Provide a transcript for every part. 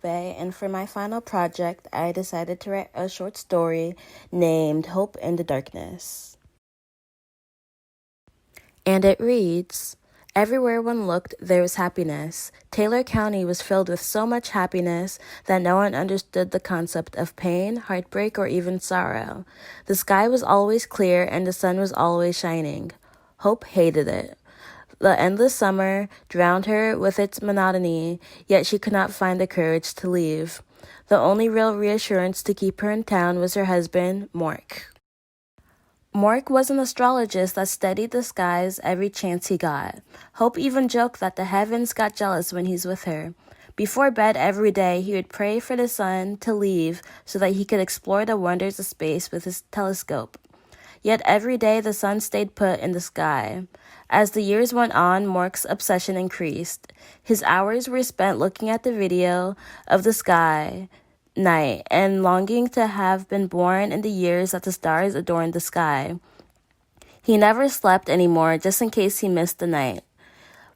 Bay, and for my final project, I decided to write a short story named Hope in the Darkness. And it reads, everywhere one looked, there was happiness. Taylor County was filled with so much happiness that no one understood the concept of pain, heartbreak, or even sorrow. The sky was always clear and the sun was always shining. Hope hated it. The endless summer drowned her with its monotony, yet she could not find the courage to leave. The only real reassurance to keep her in town was her husband, Mork. Mork was an astrologist that studied the skies every chance he got. Hope even joked that the heavens got jealous when he's with her. Before bed every day, he would pray for the sun to leave so that he could explore the wonders of space with his telescope. Yet every day the sun stayed put in the sky. As the years went on, Mork's obsession increased. His hours were spent looking at the video of the sky night and longing to have been born in the years that the stars adorned the sky. He never slept anymore just in case he missed the night.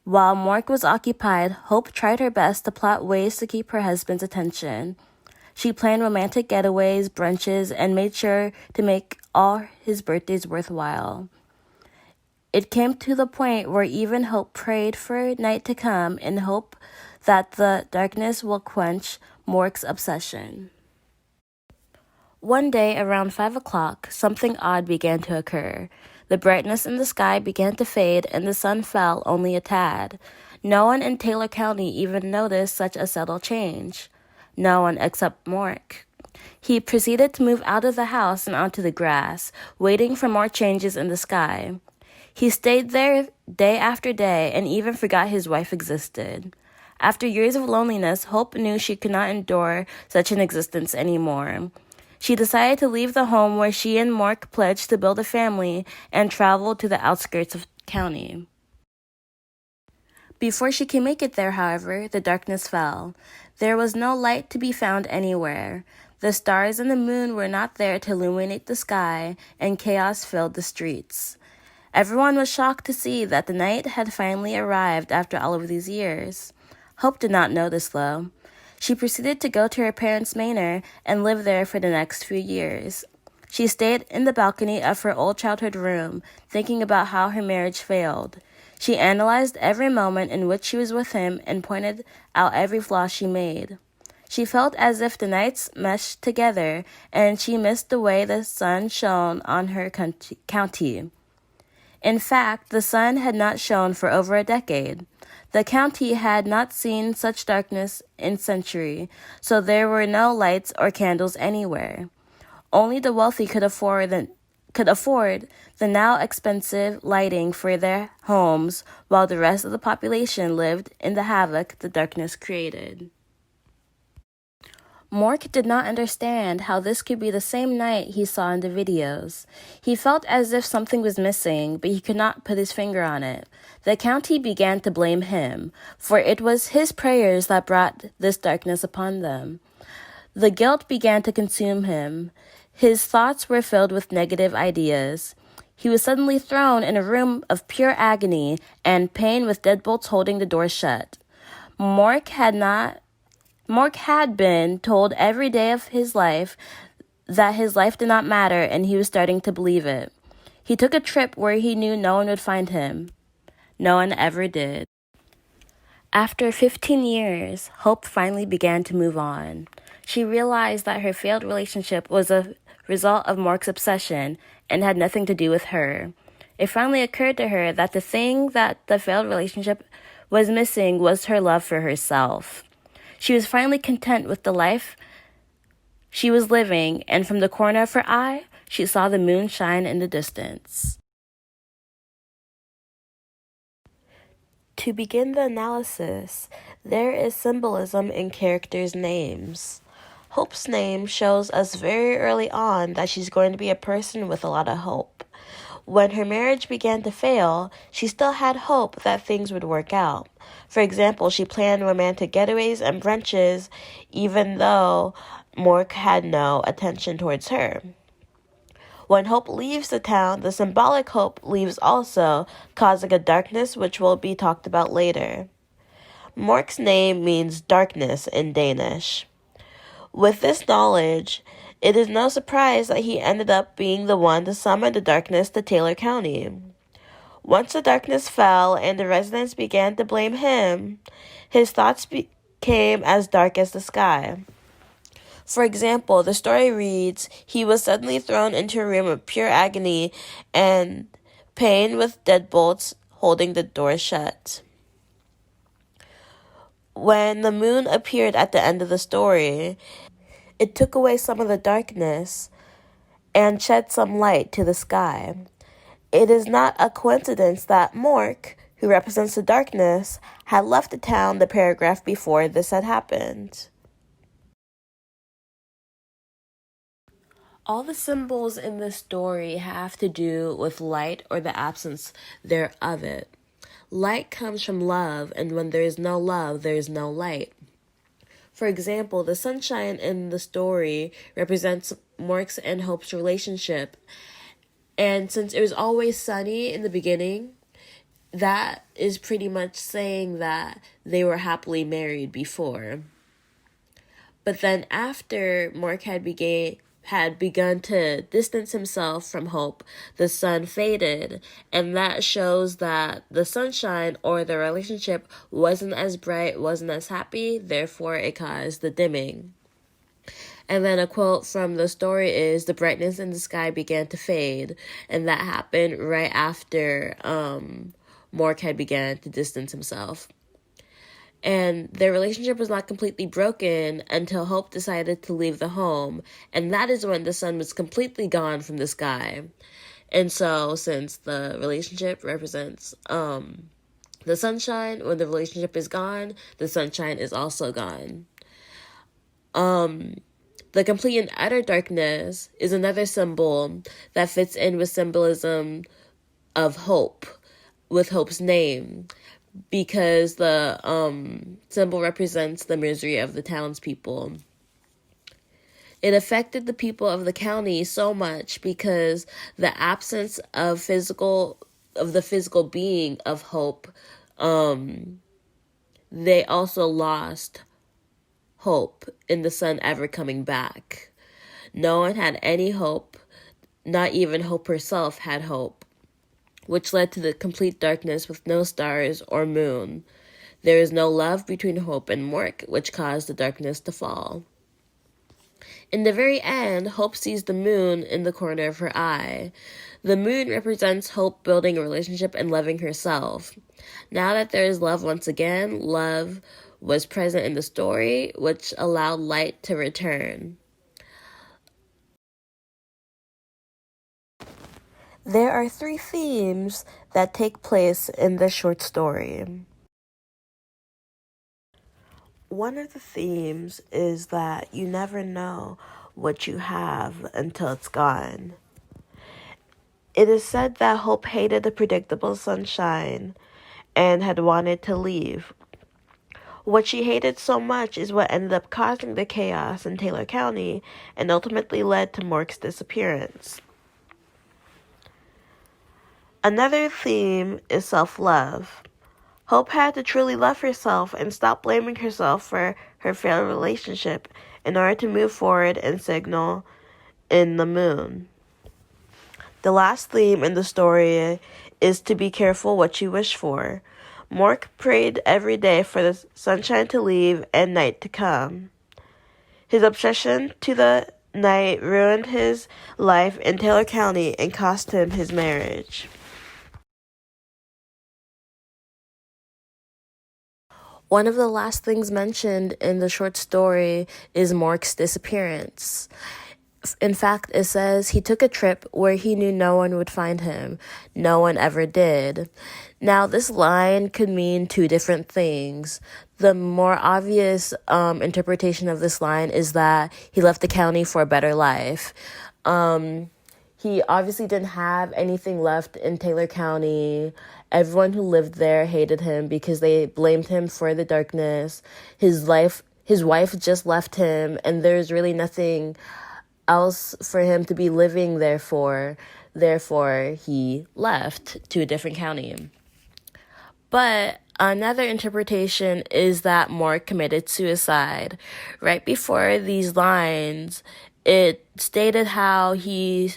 While Mork was occupied, Hope tried her best to plot ways to keep her husband's attention. She planned romantic getaways, brunches, and made sure to make all his birthdays worthwhile. It came to the point where even Hope prayed for night to come in hope that the darkness will quench Mork's obsession. One day around 5 o'clock, something odd began to occur. The brightness in the sky began to fade and the sun fell only a tad. No one in Taylor County even noticed such a subtle change. No one except Mork. He proceeded to move out of the house and onto the grass, waiting for more changes in the sky. He stayed there day after day and even forgot his wife existed. After years of loneliness, Hope knew she could not endure such an existence anymore. She decided to leave the home where she and Mork pledged to build a family and travel to the outskirts of county. Before she could make it there, however, the darkness fell. There was no light to be found anywhere. The stars and the moon were not there to illuminate the sky, and chaos filled the streets. Everyone was shocked to see that the night had finally arrived after all of these years. Hope did not know this, though. She proceeded to go to her parents' manor and live there for the next few years. She stayed in the balcony of her old childhood room, thinking about how her marriage failed. She analyzed every moment in which she was with him and pointed out every flaw she made. She felt as if the nights meshed together, and she missed the way the sun shone on her county. In fact, the sun had not shone for over a decade. The county had not seen such darkness in centuries, so there were no lights or candles anywhere. Only the wealthy could afford the now expensive lighting for their homes, while the rest of the population lived in the havoc the darkness created. Mork did not understand how this could be the same night he saw in the videos. He felt as if something was missing, but he could not put his finger on it. The county began to blame him, for it was his prayers that brought this darkness upon them. The guilt began to consume him. His thoughts were filled with negative ideas. He was suddenly thrown in a room of pure agony and pain with deadbolts holding the door shut. Mork had been told every day of his life that his life did not matter, and he was starting to believe it. He took a trip where he knew no one would find him. No one ever did. After 15 years, Hope finally began to move on. She realized that her failed relationship was a result of Mork's obsession and had nothing to do with her. It finally occurred to her that the thing that the failed relationship was missing was her love for herself. She was finally content with the life she was living, and from the corner of her eye, she saw the moon shine in the distance. To begin the analysis, there is symbolism in characters' names. Hope's name shows us very early on that she's going to be a person with a lot of hope. When her marriage began to fail, she still had hope that things would work out. For example, she planned romantic getaways and brunches even though Mork had no attention towards her. When hope leaves the town, the symbolic hope leaves also, causing a darkness which will be talked about later. Mork's name means darkness in Danish. With this knowledge, it is no surprise that he ended up being the one to summon the darkness to Taylor County. Once the darkness fell and the residents began to blame him, his thoughts became as dark as the sky. For example, the story reads, he was suddenly thrown into a room of pure agony and pain with deadbolts holding the door shut. When the moon appeared at the end of the story, it took away some of the darkness and shed some light to the sky. It is not a coincidence that Mork, who represents the darkness, had left the town the paragraph before this had happened. All the symbols in this story have to do with light or the absence thereof it. Light comes from love, and when there is no love, there is no light. For example, the sunshine in the story represents Mork's and Hope's relationship. And since it was always sunny in the beginning, that is pretty much saying that they were happily married before. But then after Mork had begun to distance himself from Hope, the sun faded, and that shows that the sunshine or the relationship wasn't as bright, wasn't as happy, therefore it caused the dimming. And then a quote from the story is, the brightness in the sky began to fade, and that happened right after Mork had began to distance himself. And their relationship was not completely broken until Hope decided to leave the home, and that is when the sun was completely gone from the sky. And so, since the relationship represents the sunshine, when the relationship is gone, the sunshine is also gone. The complete and utter darkness is another symbol that fits in with symbolism of hope, with Hope's name, because the symbol represents the misery of the townspeople. It affected the people of the county so much because the absence of the physical being of Hope, they also lost hope in the sun ever coming back. No one had any hope, not even Hope herself had hope, which led to the complete darkness with no stars or moon. There is no love between Hope and Mork, which caused the darkness to fall. In the very end, Hope sees the moon in the corner of her eye. The moon represents Hope building a relationship and loving herself. Now that there is love once again, love was present in the story, which allowed light to return. There are 3 themes that take place in this short story. One of the themes is that you never know what you have until it's gone. It is said that Hope hated the predictable sunshine and had wanted to leave. What she hated so much is what ended up causing the chaos in Taylor County and ultimately led to Mork's disappearance. Another theme is self-love. Hope had to truly love herself and stop blaming herself for her failed relationship in order to move forward and signal in the moon. The last theme in the story is to be careful what you wish for. Mork prayed every day for the sunshine to leave and night to come. His obsession to the night ruined his life in Taylor County and cost him his marriage. One of the last things mentioned in the short story is Mork's disappearance. In fact, it says he took a trip where he knew no one would find him. No one ever did. Now, this line could mean 2 different things. The more obvious interpretation of this line is that he left the county for a better life. He obviously didn't have anything left in Taylor County. Everyone who lived there hated him because they blamed him for the darkness. His wife just left him, and there's really nothing else for him to be living there for. Therefore, he left to a different county. But Another interpretation is that Moore committed suicide. Right before these lines, it stated how he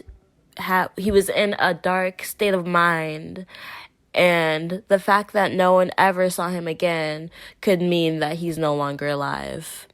was in a dark state of mind, and the fact that no one ever saw him again could mean that he's no longer alive.